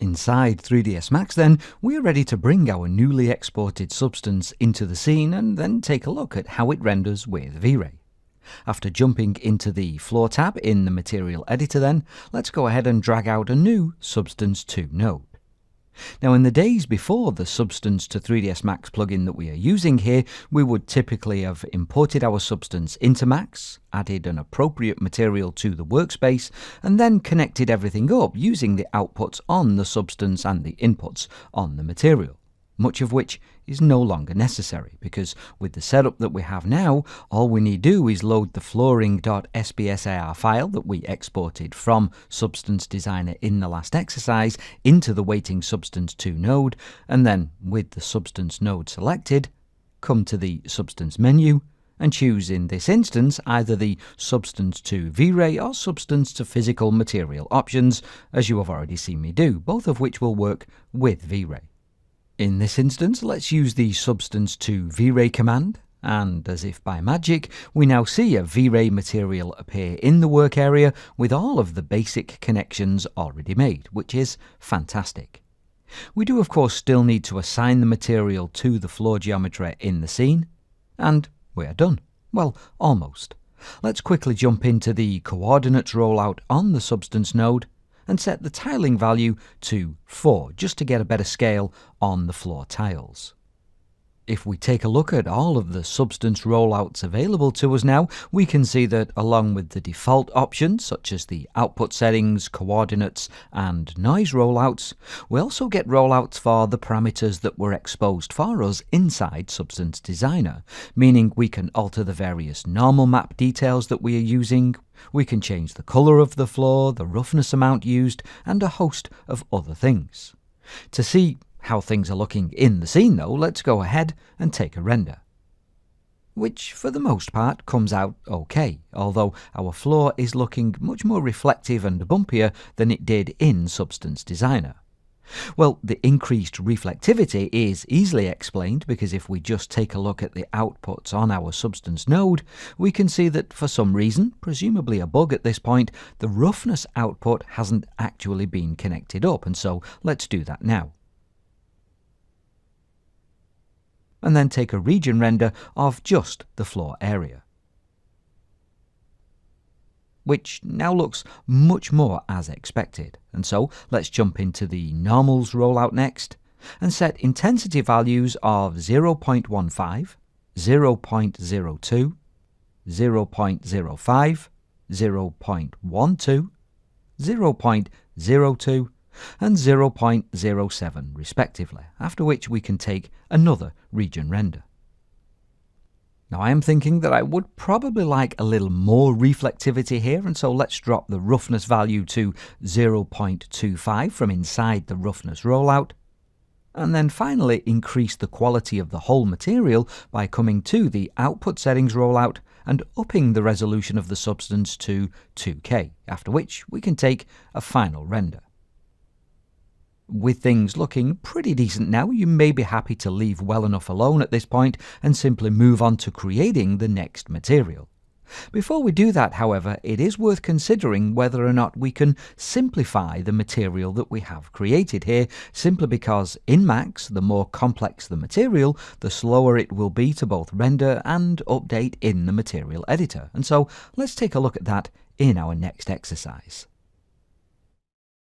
Inside 3ds Max then, we are ready to bring our newly exported Substance into the scene and then take a look at how it renders with V-Ray. After jumping into the Floor tab in the Material Editor then, let's go ahead and drag out a new Substance2 node. Now in the days before the Substance to 3ds Max plugin that we are using here, we would typically have imported our Substance into Max, added an appropriate material to the workspace, and then connected everything up using the outputs on the Substance and the inputs on the material. Much of which is no longer necessary, because with the setup that we have now, all we need do is load the flooring.sbsar file that we exported from Substance Designer in the last exercise into the waiting Substance2 node, and then with the Substance node selected, come to the Substance menu, and choose in this instance either the Substance to V-Ray or Substance to Physical Material options, as you have already seen me do, both of which will work with V-Ray. In this instance, let's use the Substance to V-Ray command, and as if by magic, we now see a V-Ray material appear in the work area with all of the basic connections already made, which is fantastic. We do of course still need to assign the material to the floor geometry in the scene, and we are done. Well, almost. Let's quickly jump into the coordinates rollout on the Substance node, and set the tiling value to 4, just to get a better scale on the floor tiles. If we take a look at all of the Substance rollouts available to us now, we can see that along with the default options, such as the output settings, coordinates, and noise rollouts, we also get rollouts for the parameters that were exposed for us inside Substance Designer, meaning we can alter the various normal map details that we are using, we can change the color of the floor, the roughness amount used, and a host of other things. To see how things are looking in the scene though, let's go ahead and take a render. Which for the most part comes out okay, although our floor is looking much more reflective and bumpier than it did in Substance Designer. Well, the increased reflectivity is easily explained because if we just take a look at the outputs on our Substance node, we can see that for some reason, presumably a bug at this point, the roughness output hasn't actually been connected up, and so let's do that now. And then take a region render of just the floor area, which now looks much more as expected. And so let's jump into the normals rollout next and set intensity values of 0.15, 0.02, 0.05, 0.12, 0.02, and 0.07 respectively, after which we can take another region render. Now I am thinking that I would probably like a little more reflectivity here, and so let's drop the roughness value to 0.25 from inside the roughness rollout, and then finally increase the quality of the whole material by coming to the output settings rollout and upping the resolution of the Substance to 2K, after which we can take a final render. With things looking pretty decent now, you may be happy to leave well enough alone at this point and simply move on to creating the next material. Before we do that, however, it is worth considering whether or not we can simplify the material that we have created here, simply because in Max, the more complex the material, the slower it will be to both render and update in the material editor. And so let's take a look at that in our next exercise.